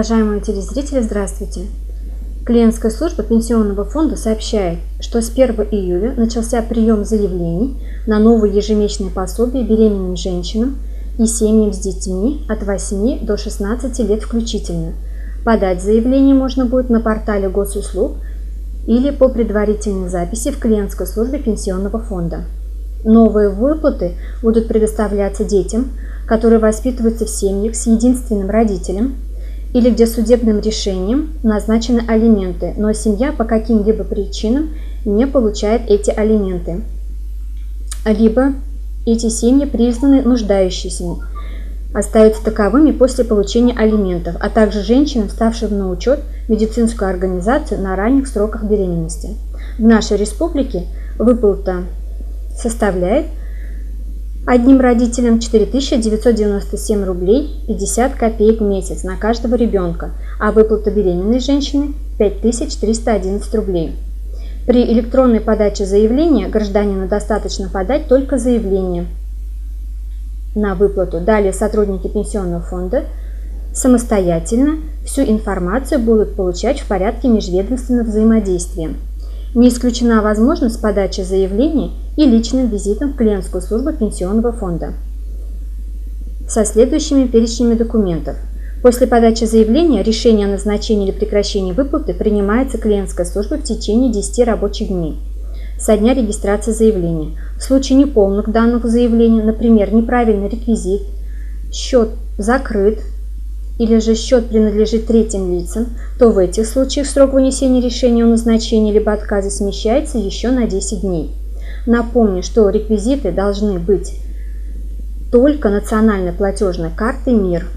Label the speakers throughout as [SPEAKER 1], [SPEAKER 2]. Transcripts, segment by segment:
[SPEAKER 1] Уважаемые телезрители, здравствуйте! Клиентская служба Пенсионного фонда сообщает, что с 1 июля начался прием заявлений на новые ежемесячные пособия беременным женщинам и семьям с детьми от 8 до 16 лет включительно. Подать заявление можно будет на портале госуслуг или по предварительной записи в клиентской службе Пенсионного фонда. Новые выплаты будут предоставляться детям, которые воспитываются в семьях с единственным родителем или где судебным решением назначены алименты, но семья по каким-либо причинам не получает эти алименты, либо эти семьи признаны нуждающимися, остаются таковыми после получения алиментов, а также женщинам, ставшим на учет в медицинскую организацию на ранних сроках беременности. В нашей республике выплата составляет одним родителям 4997 рублей 50 копеек в месяц на каждого ребенка, а выплата беременной женщины 5311 рублей. При электронной подаче заявления гражданину достаточно подать только заявление на выплату. Далее сотрудники Пенсионного фонда самостоятельно всю информацию будут получать в порядке межведомственного взаимодействия. Не исключена возможность подачи заявления и личным визитом в клиентскую службу Пенсионного фонда со следующими перечнями документов. После подачи заявления решение о назначении или прекращении выплаты принимается клиентской службой в течение 10 рабочих дней со дня регистрации заявления. В случае неполных данных заявления, например, неправильный реквизит, счет закрыт или же счет принадлежит третьим лицам, то в этих случаях срок вынесения решения о назначении либо отказе смещается еще на 10 дней. Напомню, что реквизиты должны быть только национальной платежной картой МИР.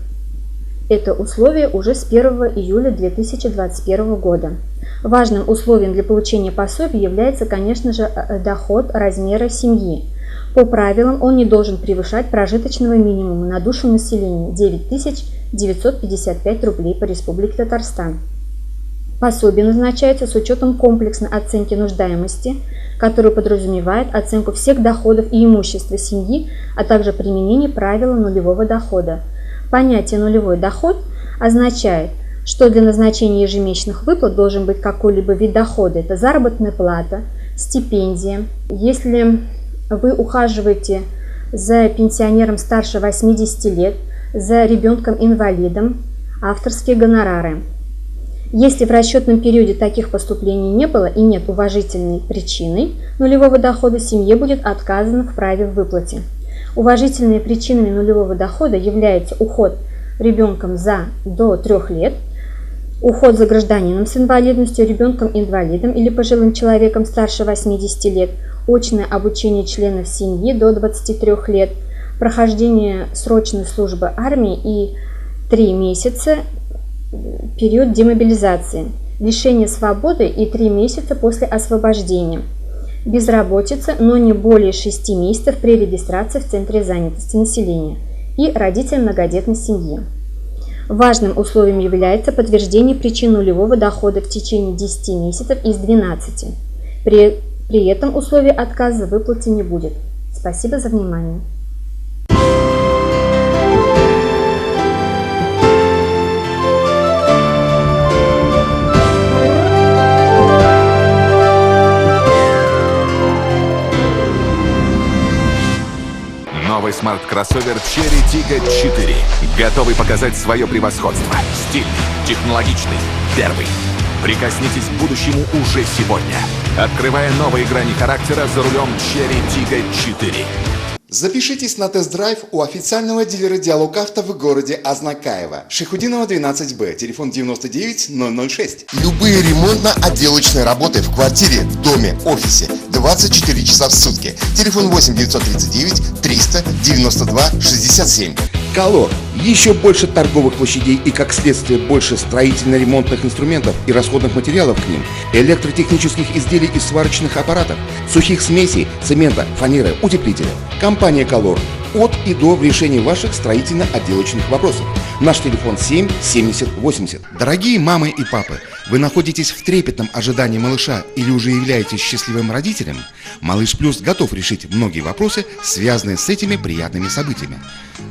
[SPEAKER 1] Это условие уже с 1 июля 2021 года. Важным условием для получения пособия является, конечно же, доход размера семьи. По правилам он не должен превышать прожиточного минимума на душу населения 9955 рублей по Республике Татарстан. Пособие назначается с учетом комплексной оценки нуждаемости, которая подразумевает оценку всех доходов и имущества семьи, а также применение правила нулевого дохода. Понятие «нулевой доход» означает, что для назначения ежемесячных выплат должен быть какой-либо вид дохода. Это заработная плата, стипендия. Если вы ухаживаете за пенсионером старше 80 лет, за ребенком-инвалидом, авторские гонорары. Если в расчетном периоде таких поступлений не было и нет уважительной причины нулевого дохода, семье будет отказано в праве в выплате. Уважительными причинами нулевого дохода являются уход ребенком до 3 лет, уход за гражданином с инвалидностью, ребенком-инвалидом или пожилым человеком старше 80 лет, очное обучение членов семьи до 23 лет, прохождение срочной службы армии и 3 месяца период демобилизации, лишение свободы и 3 месяца после освобождения, безработица, но не более 6 месяцев при регистрации в Центре занятости населения и родитель многодетной семьи. Важным условием является подтверждение причин нулевого дохода в течение 10 месяцев из 12. При этом условия отказа в выплате не будет. Спасибо за внимание.
[SPEAKER 2] Новый смарт-кроссовер Cherry Tiggo 4. Готовый показать свое превосходство. Стильный, технологичный, первый. Прикоснитесь к будущему уже сегодня, открывая новые грани характера за рулем Cherry Tiggo 4.
[SPEAKER 3] Запишитесь на тест-драйв у официального дилера Диалог Авто в городе Азнакаево. Шайхутдинова, 12Б, телефон 99006.
[SPEAKER 4] Любые ремонтно-отделочные работы в квартире, доме, офисе 24 часа в сутки. Телефон 8 939 300 92 67.
[SPEAKER 5] Колор. Еще больше торговых площадей и, как следствие, больше строительно-ремонтных инструментов и расходных материалов к ним, электротехнических изделий и сварочных аппаратов, сухих смесей, цемента, фанеры, утеплителя. Компания «Колор» от и до в решении ваших строительно-отделочных вопросов. Наш телефон 7 70 80.
[SPEAKER 4] Дорогие мамы и папы,
[SPEAKER 5] Вы находитесь в трепетном ожидании малыша или уже являетесь счастливым родителем? Малыш Плюс готов решить многие вопросы, связанные с этими приятными событиями.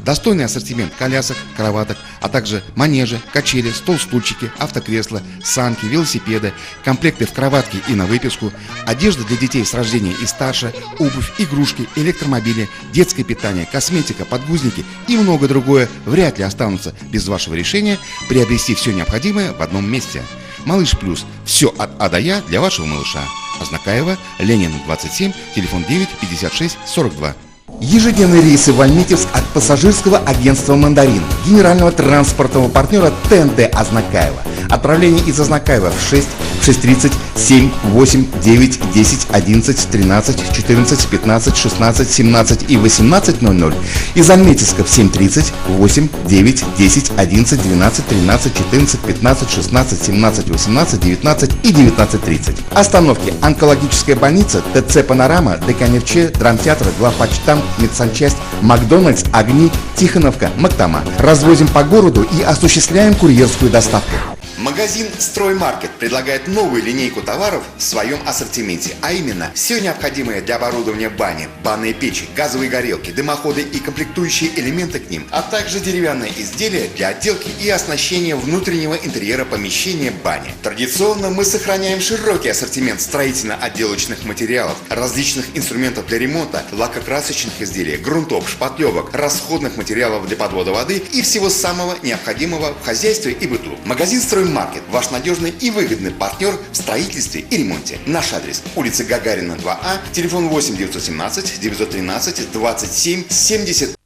[SPEAKER 5] Достойный ассортимент колясок, кроваток, а также манежи, качели, стол-стульчики, автокресла, санки, велосипеды, комплекты в кроватке и на выписку, одежда для детей с рождения и старше, обувь, игрушки, электромобили, детское питание, косметика, подгузники и многое другое вряд ли останутся без вашего решения приобрести все необходимое в одном месте. Малыш Плюс. Все от А до Я для вашего малыша. Азнакаева, Ленина, 27, телефон 9 56 42.
[SPEAKER 4] Ежедневные рейсы в Альметьевск от пассажирского агентства «Мандарин», генерального транспортного партнера ТНТ Азнакаева. Отправление из Азнакаева в 6, 6:30, 7, 8, 9, 10, 11, 13, 14, 15, 16, 17 и 18:00. Из Альметьевска в 7:30, 8, 9, 10, 11, 12, 13, 14, 15, 16, 17, 18, 19 и 19:30. Остановки: онкологическая больница, ТЦ «Панорама», ДКНРЧ, драмтеатр, главпочтамт, медсанчасть, Макдональдс, Огни, Тихоновка, Мактама. Развозим по городу и осуществляем курьерскую доставку.
[SPEAKER 3] Магазин «Строймаркет» предлагает новую линейку товаров в своем ассортименте, а именно все необходимое для оборудования бани, банные печи, газовые горелки, дымоходы и комплектующие элементы к ним, а также деревянные изделия для отделки и оснащения внутреннего интерьера помещения бани. Традиционно мы сохраняем широкий ассортимент строительно-отделочных материалов, различных инструментов для ремонта, лакокрасочных изделий, грунтов, шпатлевок, расходных материалов для подвода воды и всего самого необходимого в хозяйстве и быту. Магазин «Строймаркет» – ваш надежный и выгодный партнер в строительстве и ремонте. Наш адрес – улица Гагарина, 2А, телефон 8 917 913 27 70.